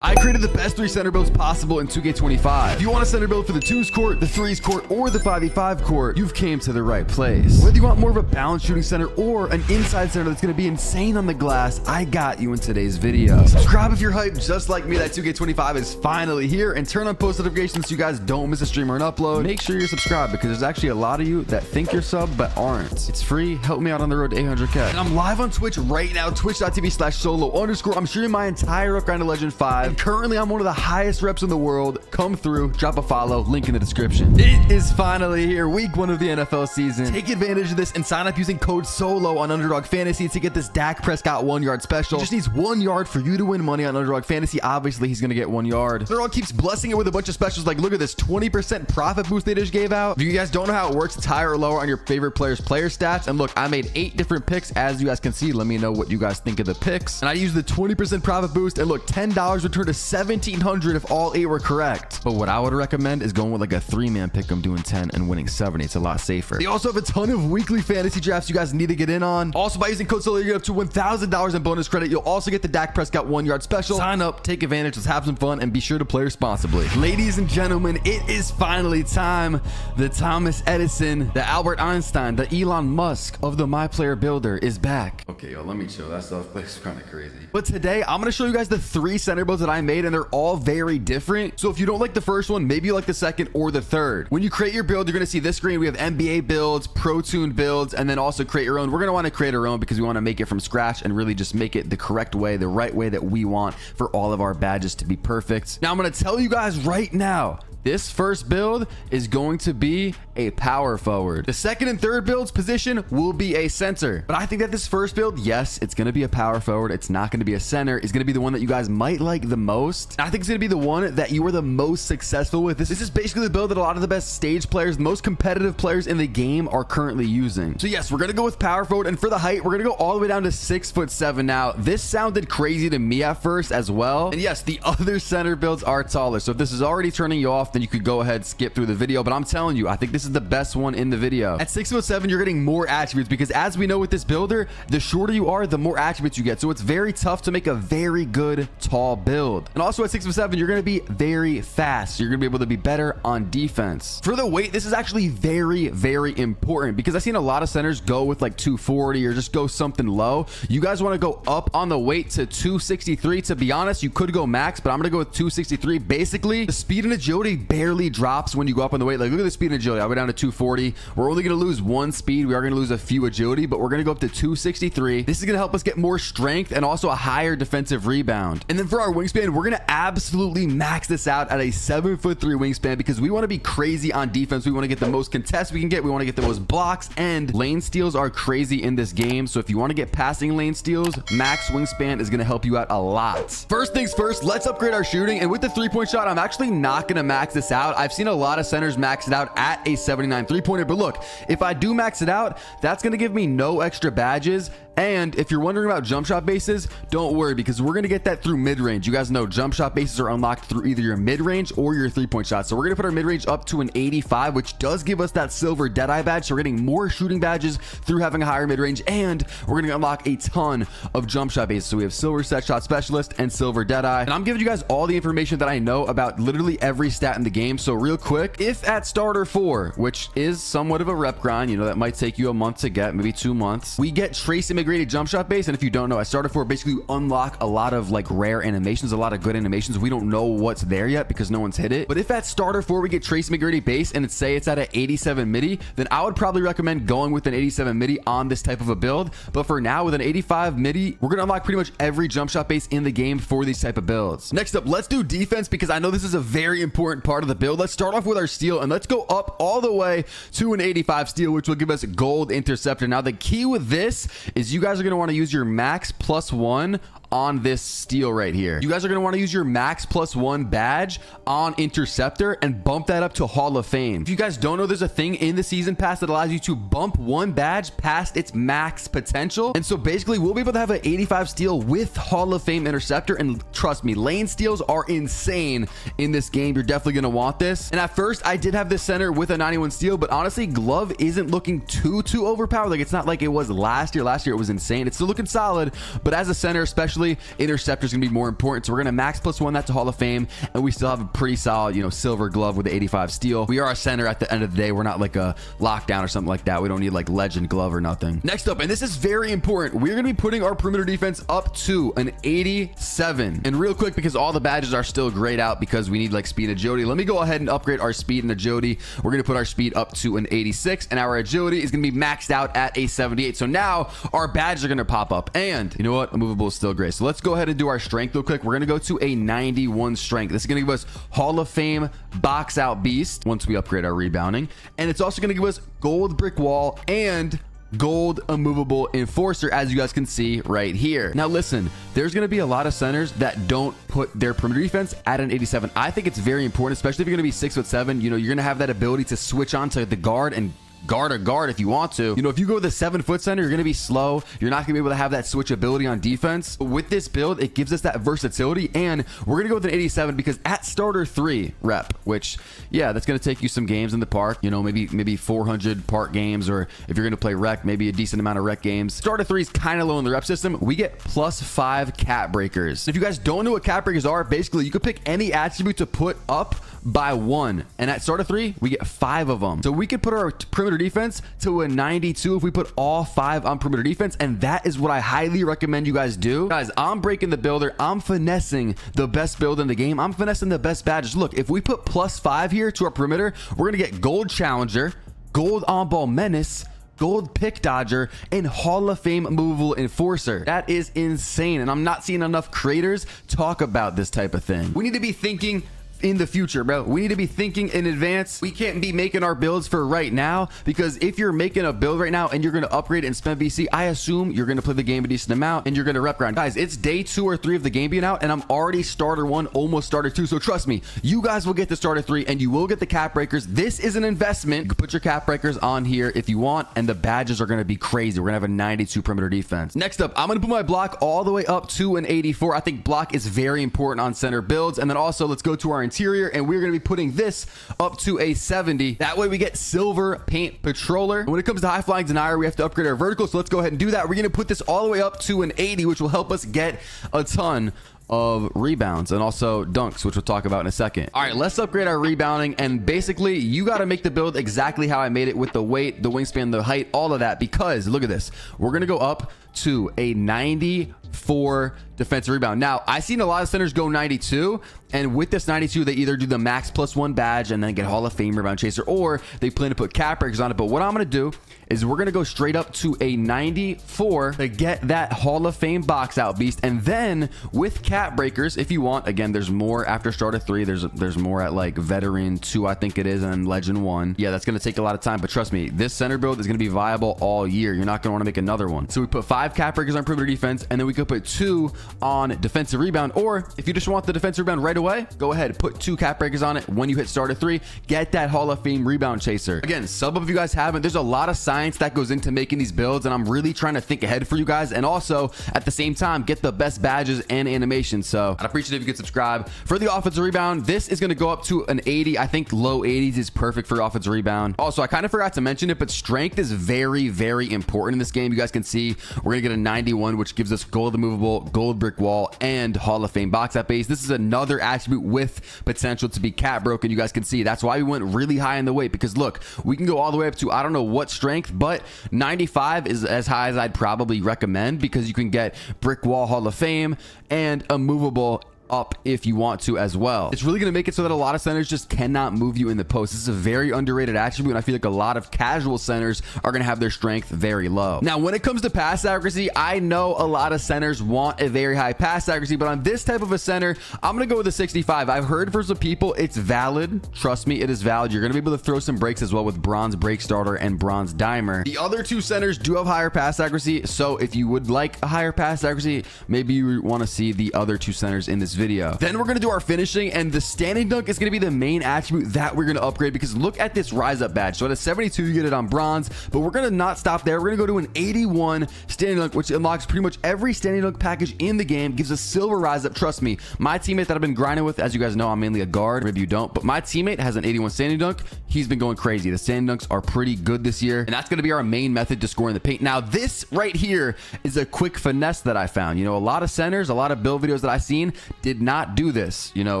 I created the best 3 center builds possible in 2K25. If you want a center build for the 2s court, the 3s court, or the 5v5 court, you've came to the right place. Whether you want more of a balanced shooting center or an inside center that's going to be insane on the glass, I got you in today's video. Subscribe if you're hyped just like me that 2K25 is finally here, and turn on post notifications so you guys don't miss a stream or an upload. Make sure you're subscribed because there's actually a lot of you that think you're sub but aren't. It's free. Help me out on the road to 800K. And I'm live on Twitch right now, twitch.tv/solo_. I'm streaming my entire Rough Grind to Legend 5. And currently, I'm one of the highest reps in the world. Come through, drop a follow, link in the description. It is finally here, week 1 of the NFL season. Take advantage of this and sign up using code SOLO on Underdog Fantasy to get this Dak Prescott 1 yard special. It just needs 1 yard for you to win money on Underdog Fantasy. Obviously, he's going to get 1 yard. Underdog keeps blessing it with a bunch of specials. Like, look at this 20% profit boost they just gave out. If you guys don't know how it works, it's higher or lower on your favorite player's player stats. And look, I made 8 different picks. As you guys can see, let me know what you guys think of the picks. And I used the 20% profit boost. And look, $10 returned to 1,700 if all 8 were correct. But what I would recommend is going with like a 3-man pick. I'm doing 10 and winning 70. It's a lot safer. They also have a ton of weekly fantasy drafts you guys need to get in on. Also, by using code SOLO, you get up to $1,000 in bonus credit. You'll also get the Dak Prescott 1 yard special. Sign up, take advantage, let's have some fun, and be sure to play responsibly. Ladies and gentlemen, it is finally time. The Thomas Edison, the Albert Einstein, the Elon Musk of the My Player Builder is back. Okay, yo, let me chill. That stuff is kind of crazy. But today, I'm going to show you guys the 3 center builds that I made, and they're all very different. So if you don't like the first one, maybe you like the second or the third. When you create your build, you're going to see this screen. We have NBA builds, Pro Tune builds, and then also create your own. We're going to want to create our own because we want to make it from scratch and really just make it the correct way, the right way that we want for all of our badges to be perfect. Now, I'm going to tell you guys right now, this first build is going to be a power forward. The second and third build's position will be a center. But I think that this first build, yes, it's going to be a power forward. It's not going to be a center. It's going to be the one that you guys might like the most. I think it's going to be the one that you were the most successful with. This is basically the build that a lot of the best stage players, the most competitive players in the game are currently using. So yes, we're going to go with power forward. And for the height, we're going to go all the way down to 6'7". Now, this sounded crazy to me at first as well. And yes, the other center builds are taller. So if this is already turning you off, then you could go ahead, skip through the video. But I'm telling you, I think this is the best one in the video. At 6'7", you're getting more attributes because as we know with this builder, the shorter you are, the more attributes you get. So it's very tough to make a very good tall build. And also at 6'7", you're going to be very fast. You're going to be able to be better on defense. For the weight, this is actually very, very important because I've seen a lot of centers go with like 240 or just go something low. You guys want to go up on the weight to 263. To be honest, you could go max, but I'm going to go with 263. Basically, the speed and agility barely drops when you go up on the weight. Like, look at the speed and agility. I'll go down to 240. We're only going to lose 1 speed. We are going to lose a few agility, but we're going to go up to 263. This is going to help us get more strength and also a higher defensive rebound. And then for our wingspan, we're going to absolutely max this out at a 7'3" wingspan because we want to be crazy on defense. We want to get the most contests we can get. We want to get the most blocks, and lane steals are crazy in this game. So if you want to get passing lane steals, max wingspan is going to help you out a lot. First things first, let's upgrade our shooting. And with the 3-point shot, I'm actually not going to max this out. I've seen a lot of centers max it out at a 79 3-pointer, but look, if I do max it out, that's going to give me no extra badges. And if you're wondering about jump shot bases, don't worry because we're going to get that through mid-range. You guys know jump shot bases are unlocked through either your mid-range or your 3-point shot. So we're going to put our mid-range up to an 85, which does give us that silver Deadeye badge. So we're getting more shooting badges through having a higher mid-range, and we're going to unlock a ton of jump shot bases. So we have silver set shot specialist and silver Deadeye. And I'm giving you guys all the information that I know about literally every stat in the game. So real quick, if at starter 4, which is somewhat of a rep grind, you know, that might take you a month to get, maybe 2 months, we get trace immigrated jump shot base. And if you don't know, at starter 4, basically you unlock a lot of like rare animations, a lot of good animations. We don't know what's there yet because no one's hit it. But if at starter 4 we get trace immigrated base and say it's at an 87 midi, then I would probably recommend going with an 87 midi on this type of a build. But for now, with an 85 midi, we're going to unlock pretty much every jump shot base in the game for these type of builds. Next up, let's do defense because I know this is a very important part of the build. Let's start off with our steal and let's go up all the way to an 85 steal, which will give us gold interceptor. Now, the key with this is you guys are going to want to use your max +1 on this steal right here. You guys are going to want to use your max +1 badge on interceptor and bump that up to Hall of Fame. If you guys don't know, there's a thing in the season pass that allows you to bump one badge past its max potential. And so basically we'll be able to have an 85 steal with Hall of Fame interceptor. And trust me, lane steals are insane in this game. You're definitely going to want this. And at first I did have this center with a 91 steal, but honestly, glove isn't looking too overpowered. Like, it's not like it was last year. Last year it was insane. It's still looking solid, but as a center, especially eventually interceptor is going to be more important. So we're going to max +1 that to Hall of Fame, and we still have a pretty solid, you know, silver glove with the 85 steal. We are a center at the end of the day. We're not like a lockdown or something like that. We don't need like legend glove or nothing. Next up, and this is very important, we're going to be putting our perimeter defense up to an 87. And real quick, because all the badges are still grayed out because we need like speed and agility, let me go ahead and upgrade our speed and agility. We're going to put our speed up to an 86, and our agility is going to be maxed out at a 78. So now our badges are going to pop up, and you know what, immovable is still gray. So let's go ahead and do our strength real quick. We're going to go to a 91 strength. This is going to give us Hall of Fame box out beast once we upgrade our rebounding, and it's also going to give us gold brick wall and gold immovable enforcer, as you guys can see right here. Now listen, there's going to be a lot of centers that don't put their perimeter defense at an 87. I think it's very important, especially if you're going to be 6'7". You know, you're going to have that ability to switch on to the guard and guard a guard if you want to. You know, if you go with a 7-foot center, you're going to be slow. You're not going to be able to have that switch ability on defense. But with this build, it gives us that versatility, and we're going to go with an 87 because at starter 3 rep, which, yeah, that's going to take you some games in the park, you know, maybe 400 park games, or if you're going to play rec, maybe a decent amount of rec games. Starter 3 is kind of low in the rep system. We get +5 cap breakers. If you guys don't know what cap breakers are, basically you could pick any attribute to put up by 1, and at starter 3 we get 5 of them. So we could put our perimeter defense to a 92 if we put all 5 on perimeter defense, and that is what I highly recommend you guys do. Guys, I'm breaking the builder. I'm finessing the best build in the game. I'm finessing the best badges. Look, if we put +5 here to our perimeter, we're gonna get gold challenger, gold on ball menace, gold pick dodger, and Hall of Fame movable enforcer. That is insane, and I'm not seeing enough creators talk about this type of thing. We need to be thinking in the future, bro. We need to be thinking in advance. We can't be making our builds for right now, because if you're making a build right now and you're going to upgrade and spend VC, I assume you're going to play the game a decent amount and you're going to rep grind. Guys, it's day 2 or 3 of the game being out, and I'm already starter 1, almost starter 2. So trust me, you guys will get the starter 3 and you will get the cap breakers. This is an investment. You can put your cap breakers on here if you want, and the badges are going to be crazy. We're going to have a 92 perimeter defense. Next up, I'm going to put my block all the way up to an 84. I think block is very important on center builds. And then also let's go to our interior, and we're going to be putting this up to a 70. That way we get silver paint patroller. And when it comes to high flying denier, we have to upgrade our vertical, so let's go ahead and do that. We're going to put this all the way up to an 80, which will help us get a ton of rebounds and also dunks, which we'll talk about in a second. All right, let's upgrade our rebounding, and basically you got to make the build exactly how I made it, with the weight, the wingspan, the height, all of that, because look at this. We're going to go up to a 94 defensive rebound. Now, I've seen a lot of centers go 92, and with this 92, they either do the max +1 badge and then get Hall of Fame rebound chaser, or they plan to put cap breakers on it. But what I'm going to do is we're going to go straight up to a 94 to get that Hall of Fame box out beast. And then with cap breakers, if you want, again, there's more after starter 3. There's more at like veteran 2, I think it is, and then legend 1. Yeah, that's going to take a lot of time, but trust me, this center build is going to be viable all year. You're not going to want to make another one. So we put 5 cap breakers on perimeter defense, and then we could put 2 on defensive rebound. Or if you just want the defensive rebound right away, go ahead, put 2 cap breakers on it. When you hit starter 3, get that Hall of Fame rebound chaser. Again, sub up if you guys haven't. There's a lot of science that goes into making these builds, and I'm really trying to think ahead for you guys, and also at the same time get the best badges and animations. So I'd appreciate it if you could subscribe. For the offensive rebound, this is going to go up to an 80. I think low 80s is perfect for offensive rebound. Also, I kind of forgot to mention it, but strength is very, very important in this game. You guys can see we're going to get a 91, which gives us gold immovable, gold brick wall, and Hall of Fame box out base. This is another attribute with potential to be cap broken. You guys can see that's why we went really high in the weight, because look, we can go all the way up to I don't know what strength, but 95 is as high as I'd probably recommend, because you can get brick wall, Hall of Fame, and a movable up if you want to as well. It's really going to make it so that a lot of centers just cannot move you in the post. This is a very underrated attribute, and I feel like a lot of casual centers are going to have their strength very low. Now, when it comes to pass accuracy, I know a lot of centers want a very high pass accuracy, but on this type of a center, I'm going to go with a 65. I've heard for some people it's valid. Trust me, it is valid. You're going to be able to throw some breaks as well with bronze break starter and bronze dimer. The other 2 centers do have higher pass accuracy, so if you would like a higher pass accuracy, maybe you want to see the other 2 centers in this video. Then we're going to do our finishing, and the standing dunk is going to be the main attribute that we're going to upgrade, because look at this rise up badge. So at a 72 you get it on bronze, but we're going to not stop there. We're going to go to an 81 standing dunk, which unlocks pretty much every standing dunk package in the game, gives a silver rise up. Trust me, my teammate that I've been grinding with, as you guys know, I'm mainly a guard, maybe you don't, but my teammate has an 81 standing dunk. He's been going crazy. The standing dunks are pretty good this year, and that's going to be our main method to score in the paint. Now this right here is a quick finesse that I found. You know, a lot of centers, a lot of build videos that I've seen did not do this. You know,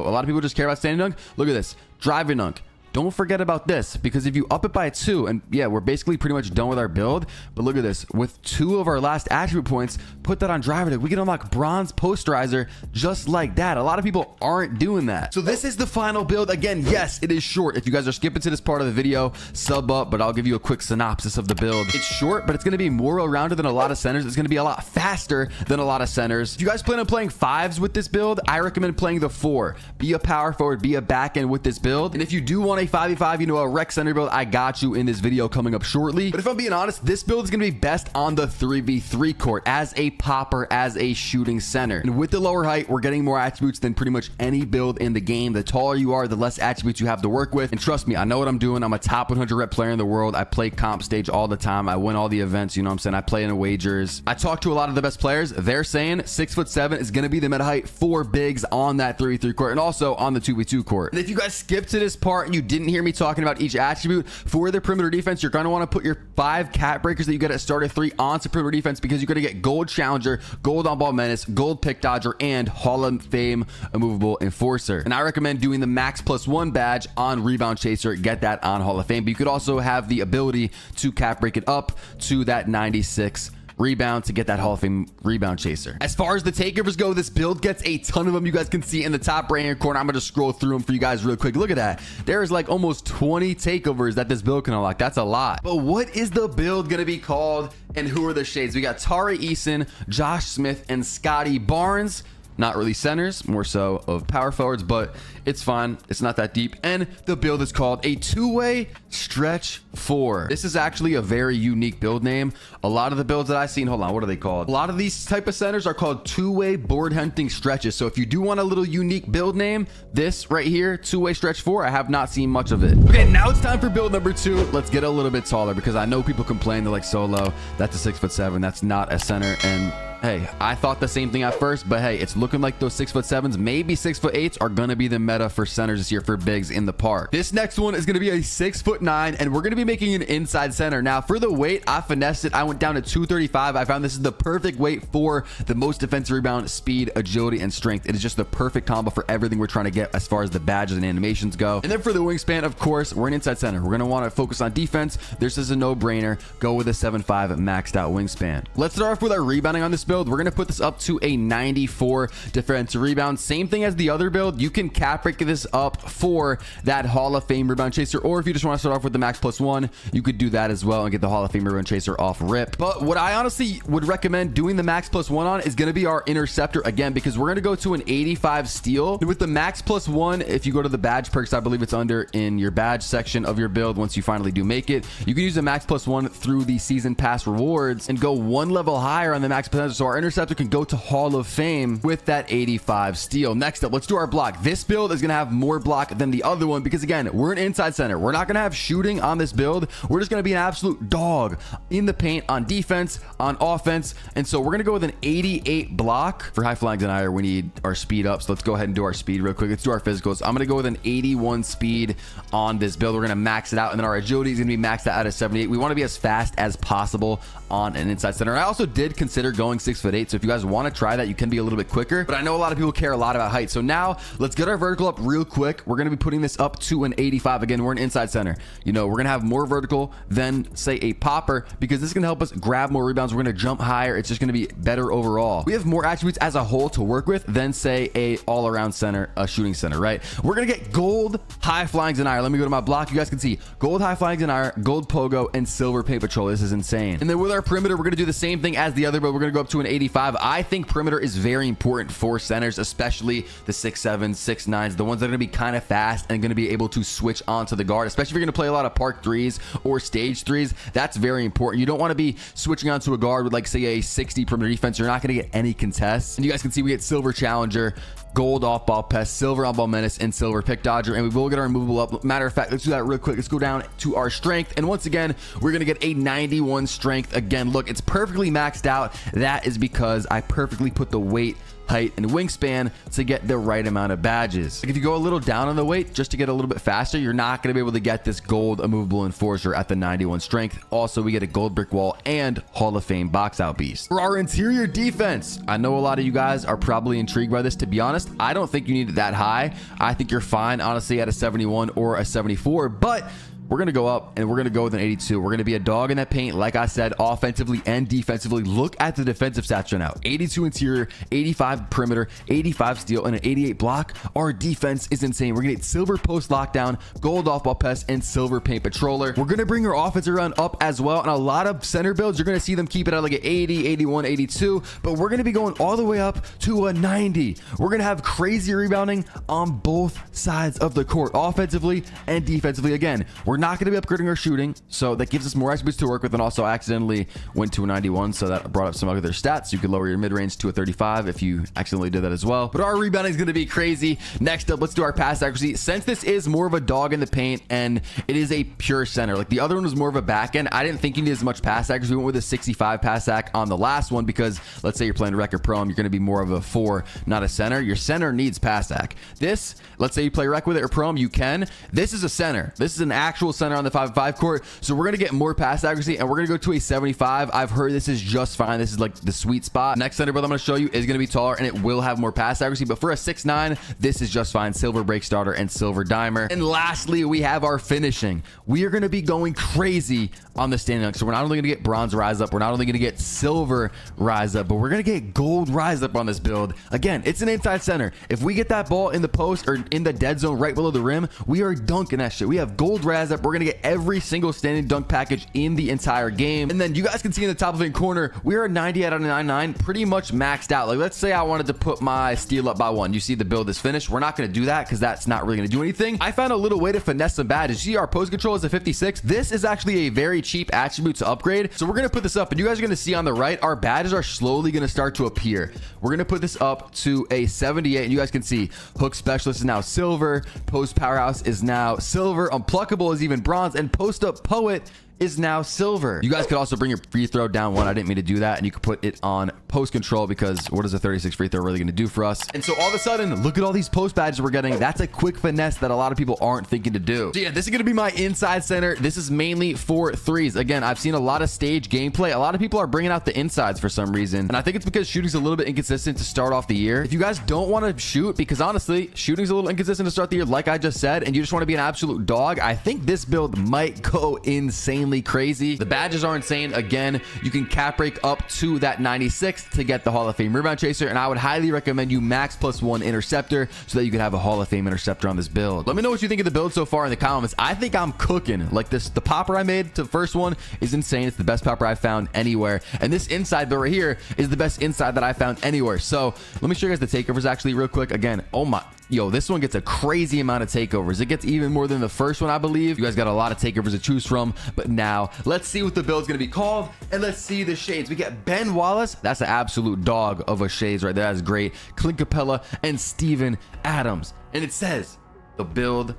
a lot of people just care about standing dunk. Look at this, driving dunk. Don't forget about this, because if you up it by 2, and yeah, we're basically pretty much done with our build, but look at this, with 2 of our last attribute points, put that on driver dunk, we can unlock bronze posterizer just like that. A lot of people aren't doing that. So this is the final build. Again, yes, it is short. If you guys are skipping to this part of the video, sub up, but I'll give you a quick synopsis of the build. It's short, but it's going to be more well-rounded than a lot of centers. It's going to be a lot faster than a lot of centers. If you guys plan on playing 5s with this build, I recommend playing the 4. Be a power forward, be a back end with this build. And if you do want a 5v5, you know, a rec center build, I got you in this video coming up shortly. But if I'm being honest, this build is going to be best on the 3v3 court as a popper, as a shooting center. And with the lower height, we're getting more attributes than pretty much any build in the game. The taller you are, the less attributes you have to work with. And trust me, I know what I'm doing. I'm a top 100 rep player in the world. I play comp stage all the time. I win all the events, you know what I'm saying? I play in the wagers. I talk to a lot of the best players. They're saying 6'7" is going to be the meta height for bigs on that 3v3 court and also on the 2v2 court. And if you guys skipped to this part and you didn't hear me talking about each attribute for the perimeter defense, you're going to want to put your 5 cat breakers that you get at starter 3 onto perimeter defense, because you're going to get gold challenger, gold on ball menace, gold pick dodger, and Hall of Fame immovable enforcer. And I recommend doing the max +1 badge on rebound chaser. Get that on Hall of Fame, but you could also have the ability to cat break it up to that 96 rebound to get that Hall of Fame rebound chaser. As far as the takeovers go, this build gets a ton of them. You guys can see in the top right hand corner. I'm gonna scroll through them for you guys real quick. Look at that. There is like almost 20 takeovers that this build can unlock. That's a lot. But what is the build gonna be called, and who are the shades? We got Tari Eason, Josh Smith, and Scotty Barnes. Not really centers, more so of power forwards, but it's fine. It's not that deep. And the build is called a 2-way stretch 4. This is actually a very unique build name. A lot of the builds that I've seen, hold on, what are they called? A lot of these type of centers are called 2-way board hunting stretches. So if you do want a little unique build name, this right here, 2-way stretch 4, I have not seen much of it. Okay, now it's time for build number 2. Let's get a little bit taller, because I know people complain, they're like, Solo, that's a 6'7", that's not a center. And hey, I thought the same thing at first, but hey, it's looking like those 6'7", maybe 6'8" are gonna be the meta for centers this year for bigs in the park. This next one is gonna be a 6'9", and we're gonna be making an inside center. Now for the weight, I finessed it. I went down to 235. I found this is the perfect weight for the most defensive rebound, speed, agility, and strength. It is just the perfect combo for everything we're trying to get as far as the badges and animations go. And then for the wingspan, of course, we're an inside center. We're gonna want to focus on defense. This is a no-brainer. Go with a 7'5" maxed out wingspan. Let's start off with our rebounding on this build. We're gonna put this up to a 94 defensive rebound. Same thing as the other build. You can cap break this up for that Hall of Fame rebound chaser, or if you just want to start off with the max +1, you could do that as well and get the Hall of Fame rebound chaser off rip. But what I honestly would recommend doing the max +1 on is going to be our interceptor again, because we're going to go to an 85 steal. With the max +1, if you go to the badge perks, I believe it's under in your badge section of your build. Once you finally do make it, you can use the max +1 through the season pass rewards and go 1 level higher on the max potential, so our interceptor can go to Hall of Fame with that 85 steal. Next up, let's do our block. This build is going to have more block than the other one, because again, we're an inside center. We're not going to have shooting on this build. We're just going to be an absolute dog in the paint, on defense, on offense. And so we're going to go with an 88 block. For high flags and higher, we need our speed up. So let's go ahead and do our speed real quick. Let's do our physicals. I'm going to go with an 81 speed on this build. We're going to max it out, and then our agility is going to be maxed out at 78. We want to be as fast as possible on an inside center. I also did consider going 6'8". So if you guys want to try that, you can be a little bit quicker, but I know a lot of people care a lot about height. So now let's get our vertical up real quick. We're going to be putting this up to an 85. Again, we're an inside center. You know, we're going to have more vertical than say a popper, because this is going to help us grab more rebounds. We're going to jump higher. It's just going to be better overall. We have more attributes as a whole to work with than say a all-around center, a shooting center, right? We're going to get gold high flags and higher. Let me go to my block. You guys can see gold high flags and higher, gold pogo, and silver paint patrol. This is insane. And then with our perimeter, we're going to do the same thing as the other, but we're going to go up to an 85. I think perimeter is very important for centers, especially the 6'7", 6'9", the ones that are going to be kind of fast and going to be able to switch onto the guard, especially if you're going to play a lot of park threes or stage threes. That's very important. You don't want to be switching onto a guard with like say a 60 perimeter defense. You're not going to get any contests. And you guys can see we get silver challenger, gold off-ball pest, silver on-ball menace, and silver pick dodger, and we will get our movable up. Matter of fact, let's do that real quick. Let's go down to our strength, and once again, we're gonna get a 91 strength. Again, look, it's perfectly maxed out. That is because I perfectly put the weight, height, and wingspan to get the right amount of badges. Like if you go a little down on the weight just to get a little bit faster, you're not going to be able to get this gold immovable enforcer at the 91 strength. Also, we get a gold brick wall and Hall of Fame box out beast. For our interior defense, I know a lot of you guys are probably intrigued by this. To be honest, I don't think you need it that high. I think you're fine, honestly, at a 71 or a 74, but we're going to go up and we're going to go with an 82. We're going to be a dog in that paint. Like I said, offensively and defensively. Look at the defensive stats right now. 82 interior, 85 perimeter, 85 steal, and an 88 block. Our defense is insane. We're going to get silver post lockdown, gold off-ball pest, and silver paint patroller. We're going to bring our offensive round up as well. And a lot of center builds, you're going to see them keep it at like an 80, 81, 82. But we're going to be going all the way up to a 90. We're going to have crazy rebounding on both sides of the court, offensively and defensively. Again, we're not going to be upgrading our shooting, so that gives us more attributes to work with, and also accidentally went to a 91, so that brought up some other stats. You could lower your mid-range to a 35 if you accidentally did that as well. But our rebounding is going to be crazy. Next up, let's do our pass accuracy. Since this is more of a dog in the paint and it is a pure center, like the other one was more of a back end, I didn't think you needed as much pass accuracy. We went with a 65 pass ac on the last one because let's say you're playing record pro, you're going to be more of a 4, not a center. Your center needs pass ac. This, let's say you play rec with it or pro, you can. This is a center. This is an actual center on the 5-5 court, so we're gonna get more pass accuracy and we're gonna go to a 75. I've heard this is just fine. This is like the sweet spot. Next center build I'm gonna show you is gonna be taller and it will have more pass accuracy, but for a 6'9", this is just fine. Silver break starter and silver dimer. And lastly, we have our finishing. We are gonna be going crazy on the standing dunk. So we're not only gonna get bronze rise up, we're not only gonna get silver rise up, but we're gonna get gold rise up on this build. Again, it's an inside center. If we get that ball in the post or in the dead zone right below the rim, we are dunking that shit. We have gold rise up. We're gonna get every single standing dunk package in the entire game. And then you guys can see in the top left corner, we are 98 out of 99, pretty much maxed out. Like let's say I wanted to put my steal up by 1. You see the build is finished. We're not going to do that because that's not really going to do anything. I found a little way to finesse some badges. You see our post control is a 56. This is actually a very cheap attribute to upgrade. So we're going to put this up and you guys are going to see on the right, our badges are slowly going to start to appear. We're going to put this up to a 78 and you guys can see hook specialist is now silver, post powerhouse is now silver, unpluckable is even bronze, and post up poet is now silver. You guys could also bring your free throw down 1. I didn't mean to do that. And you could put it on post control because what is a 36 free throw really going to do for us? And so all of a sudden, look at all these post badges we're getting. That's a quick finesse that a lot of people aren't thinking to do. So yeah, this is going to be my inside center. This is mainly for threes. Again, I've seen a lot of stage gameplay. A lot of people are bringing out the insides for some reason. And I think it's because shooting's a little bit inconsistent to start off the year. If you guys don't want to shoot, because honestly, shooting's a little inconsistent to start the year, like I just said, and you just want to be an absolute dog, I think this build might go insanely crazy. The badges are insane. Again, you can cap break up to that 96 to get the Hall of Fame rebound chaser, and I would highly recommend you max +1 interceptor so that you can have a Hall of Fame interceptor on this build. Let me know what you think of the build so far in the comments. I think I'm cooking. Like this, the popper I made to the first one is insane. It's the best popper I've found anywhere, and this inside build right here is the best inside that I found anywhere. So let me show you guys the takeovers actually real quick. Again, oh my, yo, this one gets a crazy amount of takeovers. It gets even more than the first one, I believe. You guys got a lot of takeovers to choose from, but now let's see what the build's gonna be called, and let's see the shades. We get Ben Wallace. That's an absolute dog of a shades right there. That's great. Clint Capella and Steven Adams. And it says the build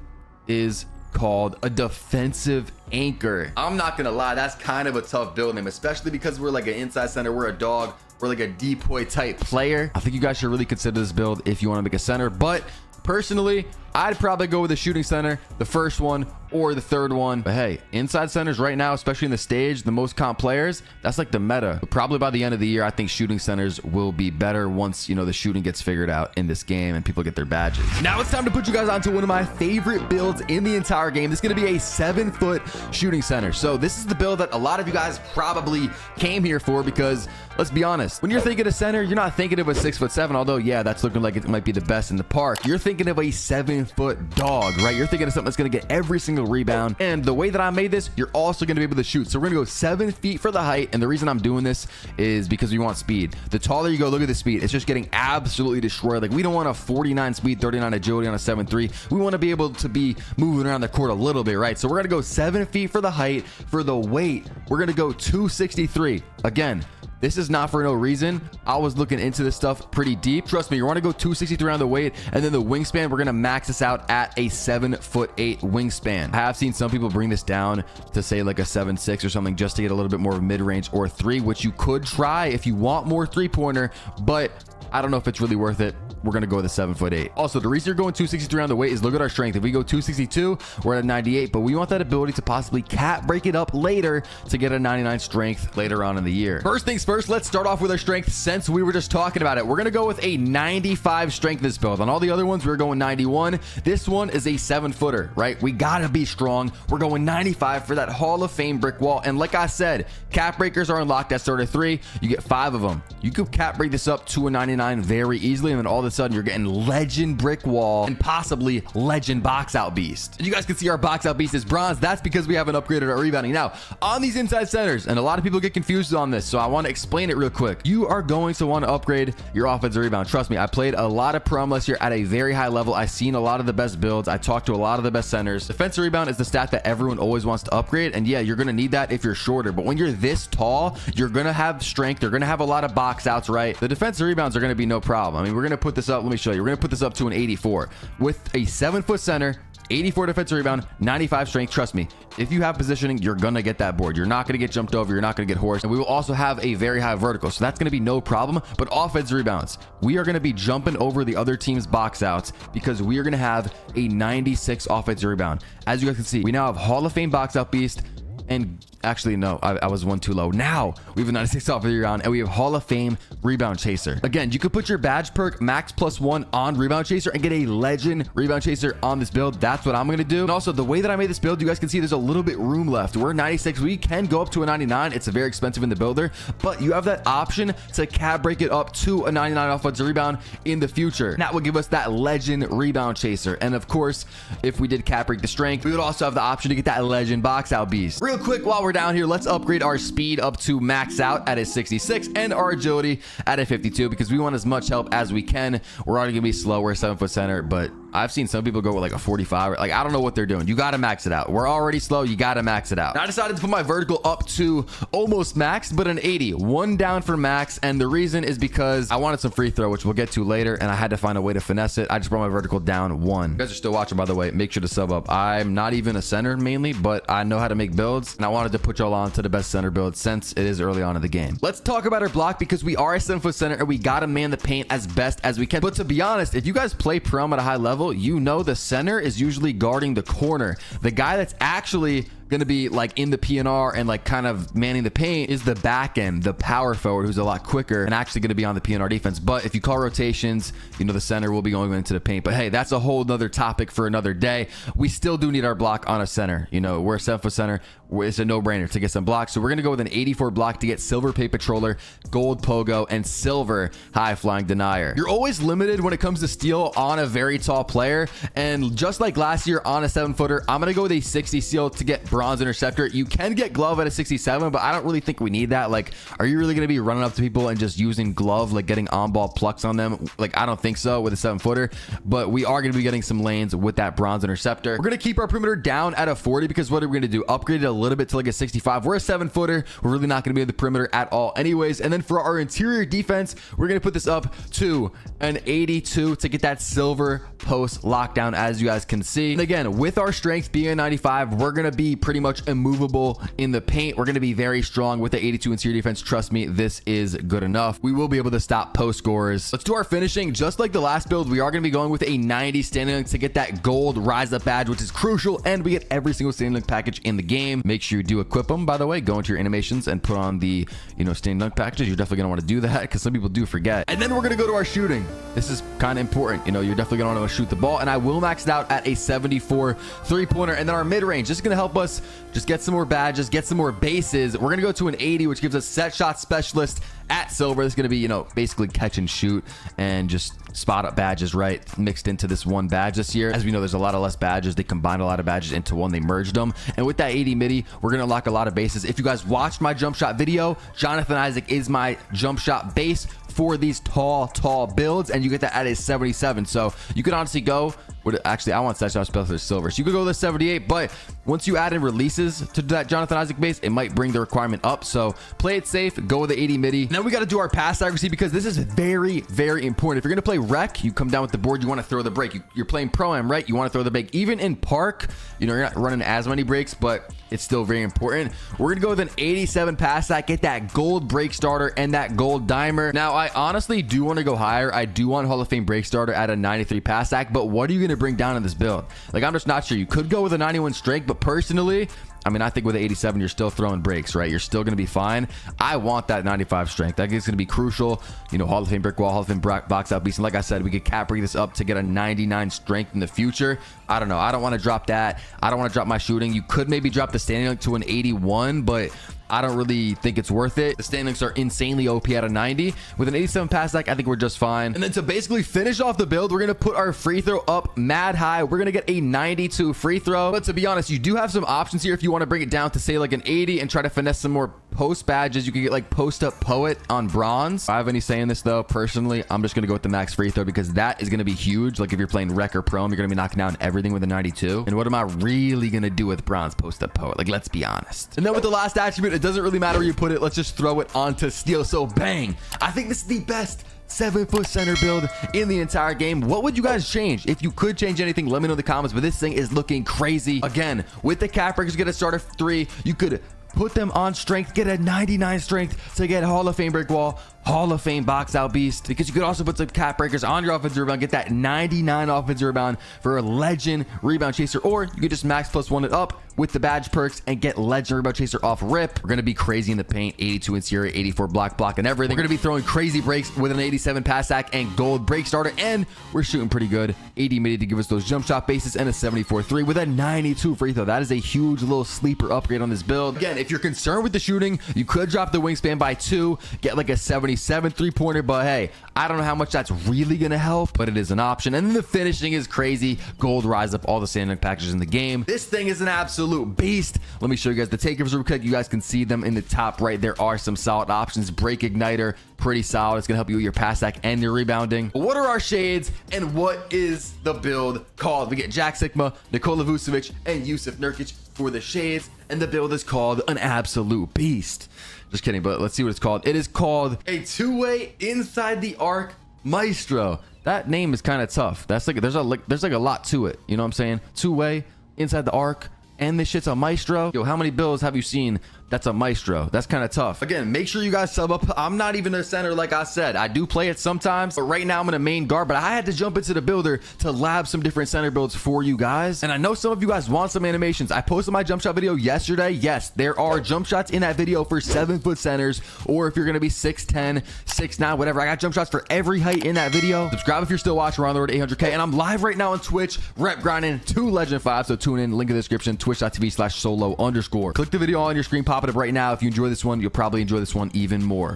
is called a defensive anchor. I'm not gonna lie, that's kind of a tough build name, especially because we're like an inside center, we're a dog, we're like a depoy type player. I think you guys should really consider this build if you want to make a center, but personally, I'd probably go with the shooting center, the first one or the third one. But hey, inside centers right now, especially in the stage, the most comp players, that's like the meta. But probably by the end of the year, I think shooting centers will be better once, you know, the shooting gets figured out in this game and people get their badges. Now it's time to put you guys onto one of my favorite builds in the entire game. This is going to be a 7-foot shooting center. So this is the build that a lot of you guys probably came here for because let's be honest, when you're thinking of center, you're not thinking of a 6'7", although yeah, that's looking like it might be the best in the park. You're thinking of a 7-foot dog, right? You're thinking of something that's going to get every single rebound. And the way that I made this, you're also going to be able to shoot. So we're going to go 7 feet for the height. And the reason I'm doing this is because we want speed. The taller you go, look at the speed. It's just getting absolutely destroyed. Like we don't want a 49 speed, 39 agility on a 7'3". We want to be able to be moving around the court a little bit, right? So we're going to go 7 feet for the height. For the weight, we're going to go 263. Again, This is not for no reason. I was looking into this stuff pretty deep. Trust me, you want to go 263 on the weight, and then the wingspan, we're going to max this out at a 7'8" wingspan. I have seen some people bring this down to say like a 7'6" or something just to get a little bit more of mid-range or 3, which you could try if you want more 3-pointer, but I don't know if it's really worth it. We're going to go with a 7'8". Also, the reason you're going 263 on the weight is look at our strength. If we go 262, we're at a 98, but we want that ability to possibly cap break it up later to get a 99 strength later on in the year. First things first, let's start off with our strength since we were just talking about it. We're going to go with a 95 strength this build. On all the other ones, we were going 91. This one is a 7-footer, right? We got to be strong. We're going 95 for that Hall of Fame brick wall. And like I said, cap breakers are unlocked at starter 3. You get 5 of them. You could cap break this up to a 99 very easily, and then all of a sudden you're getting legend brick wall and possibly legend box out beast. And you guys can see our box out beast is bronze. That's because we haven't upgraded our rebounding. Now on these inside centers, and a lot of people get confused on this, so I want to explain it real quick. You are going to want to upgrade your offensive rebound. Trust me, I played a lot of prom last year at a very high level. I've seen a lot of the best builds. I talked to a lot of the best centers. Defensive rebound is the stat that everyone always wants to upgrade, and yeah, you're going to need that if you're shorter, but when you're this tall, you're going to have strength. You're going to have a lot of box outs, right? The defensive rebounds are going to be no problem. I mean, we're going to put this up. Let me show you. We're going to put this up to an 84 with a 7-foot center, 84 defensive rebound, 95 strength. Trust me, if you have positioning, you're gonna get that board. You're not gonna get jumped over. You're not gonna get horsed. And we will also have a very high vertical, so that's gonna be no problem. But offensive rebounds, we are gonna be jumping over the other team's box outs because we are gonna have a 96 offensive rebound. As you guys can see, we now have Hall of Fame box out beast. And actually, no, I was one too low. Now we have a 96 offensive rebound, and we have Hall of Fame rebound chaser. Again, you could put your badge perk max +1 on rebound chaser and get a legend rebound chaser on this build. That's what I'm going to do. And also, the way that I made this build, you guys can see there's a little bit room left. We're 96. We can go up to a 99. It's a very expensive in the builder, but you have that option to cap break it up to a 99 offensive rebound in the future. That will give us that legend rebound chaser. And of course, if we did cap break the strength, we would also have the option to get that legend box out beast. Real quick, while we're down here, let's upgrade our speed up to max out at a 66 and our agility at a 52 because we want as much help as we can. We're already gonna be slow. We're a 7-foot center, but I've seen some people go with like a 45. Like, I don't know what they're doing. You got to max it out. We're already slow. You got to max it out. Now, I decided to put my vertical up to almost max, but an 80. One down for max. And the reason is because I wanted some free throw, which we'll get to later. And I had to find a way to finesse it. I just brought my vertical down 1. You guys are still watching, by the way. Make sure to sub up. I'm not even a center mainly, but I know how to make builds. And I wanted to put y'all on to the best center build since it is early on in the game. Let's talk about our block because we are a 7-foot center and we got to man the paint as best as we can. But to be honest, if you guys play prom at a high level, you know the center is usually guarding the corner. The guy that's actually going to be like in the PNR and like kind of manning the paint is the back end, the power forward, who's a lot quicker and actually going to be on the PNR defense. But if you call rotations, you know, the center will be going into the paint. But hey, that's a whole nother topic for another day. We still do need our block on a center. You know, we're a 7-foot center. It's a no-brainer to get some blocks. So we're going to go with an 84 block to get silver paint patroller, gold pogo, and silver high flying denier. You're always limited when it comes to steal on a very tall player. And just like last year on a 7-footer, I'm going to go with a 60 steal to get bronze interceptor. You can get glove at a 67, but I don't really think we need that. Like, are you really going to be running up to people and just using glove, like getting on-ball plucks on them? Like, I don't think so with a 7-footer, but we are going to be getting some lanes with that bronze interceptor. We're going to keep our perimeter down at a 40 because what are we going to do? Upgrade it a little bit to like a 65. We're a 7-footer. We're really not going to be in the perimeter at all anyways. And then for our interior defense, we're going to put this up to an 82 to get that silver post lockdown, as you guys can see. And again, with our strength being a 95, we're going to be pretty much immovable in the paint. We're going to be very strong with the 82 interior defense. Trust me, this is good enough. We will be able to stop post scorers. Let's do our finishing. Just like the last build, we are going to be going with a 90 standing link to get that gold rise up badge, which is crucial, and we get every single standing link package in the game. Make sure you do equip them, by the way. Go into your animations and put on the, you know, standing dunk packages. You're definitely going to want to do that because some people do forget. And then we're going to go to our shooting. This is kind of important. You know, you're definitely going to want to shoot the ball, and I will max it out at a 74 3-pointer. And then our mid-range, this is going to help us just get some more badges, get some more bases. We're going to go to an 80, which gives us set shot specialist at silver. This is going to be, you know, basically catch and shoot and just spot up badges, right, mixed into this one badge this year. As we know, there's a lot of less badges. They combined a lot of badges into one. They merged them. And with that 80 midi, we're going to unlock a lot of bases. If you guys watched my jump shot video, Jonathan Isaac is my jump shot base for these tall builds, and you get that at a 77. So you could honestly go with, actually, I want set shot specialist silver, so you could go with a 78. But once you add in releases to that Jonathan Isaac base, it might bring the requirement up. So play it safe, go with the 80 midi. Now we got to do our pass accuracy, because this is very, very important. If you're going to play rec, you come down with the board, you want to throw the break. You're playing pro-am, right? You want to throw the break. Even in park, you know, you're not running as many breaks, but it's still very important. We're gonna go with an 87 pass stack, get that gold break starter and that gold dimer. Now I honestly do want to go higher. I do want Hall of Fame break starter at a 93 pass stack, but what are you gonna bring down in this build? Like, I'm just not sure. You could go with a 91 strength, but personally, I mean, I think with the 87, you're still throwing breaks, right? You're still going to be fine. I want that 95 strength. That is going to be crucial. You know, Hall of Fame brick wall, Hall of Fame box out beast. And like I said, we could cap break this up to get a 99 strength in the future. I don't know. I don't want to drop that. I don't want to drop my shooting. You could maybe drop the standing link to an 81, but I don't really think it's worth it. The standing links are insanely OP at a 90. With an 87 pass stack, I think we're just fine. And then to basically finish off the build, we're going to put our free throw up mad high. We're going to get a 92 free throw. But to be honest, you do have some options here. If you want to bring it down to say like an 80 and try to finesse some more post badges, you can get like post up poet on bronze. If I have any say in this though, personally, I'm just going to go with the max free throw, because that is going to be huge. Like if you're playing rec or pro, you're going to be knocking down everything with a 92. And what am I really going to do with bronze post up poet? Like, let's be honest. And then with the last attribute, it doesn't really matter where you put it. Let's just throw it onto steel. So bang, I think this is the best 7-foot center build in the entire game. What would you guys change? If you could change anything, let me know in the comments. But this thing is looking crazy. Again, with the cap breakers, get a starter 3. You could put them on strength, get a 99 strength to get Hall of Fame brick wall, Hall of Fame box out beast, because you could also put some cap breakers on your offensive rebound, get that 99 offensive rebound for a legend rebound chaser, or you could just max +1 it up with the badge perks and get legend rebound chaser off rip. We're going to be crazy in the paint, 82 interior, 84 block and everything. We're going to be throwing crazy breaks with an 87 pass stack and gold break starter, and we're shooting pretty good. 80 midi to give us those jump shot bases, and a 74 3 with a 92 free throw. That is a huge little sleeper upgrade on this build. Again, if you're concerned with the shooting, you could drop the wingspan by 2, get like a 77 3-pointer, but hey, I don't know how much that's really going to help, but it is an option. And then the finishing is crazy. Gold rise up all the standing packages in the game. This thing is an absolute beast. Let me show you guys the takeovers real quick. You guys can see them in the top right. There are some solid options. Break igniter, pretty solid. It's gonna help you with your pass stack and your rebounding. What are our shades, and what is the build called? We get Jack Sigma, Nikola Vucevic, and Yusuf Nurkic for the shades, and the build is called an absolute beast. Just kidding, but let's see what it's called. It is called a two-way inside the arc maestro. That name is kind of tough. That's like there's like a lot to it. You know what I'm saying? Two-way inside the arc, and this shit's a maestro. Yo, how many builds have you seen that's a maestro? That's kind of tough. Again, make sure you guys sub up. I'm not even a center, like I said. I do play it sometimes, but right now I'm in a main guard. But I had to jump into the builder to lab some different center builds for you guys. And I know some of you guys want some animations. I posted my jump shot video yesterday. Yes, there are jump shots in that video for 7-foot centers, or if you're gonna be 6'10", 6'9", whatever. I got jump shots for every height in that video. Subscribe if you're still watching. We're on the road to 800K, and I'm live right now on Twitch, rep grinding to Legend 5. So tune in. Link in the description. Twitch.tv/solo_. Click the video on your screen, pop it up right now. If you enjoy this one, you'll probably enjoy this one even more.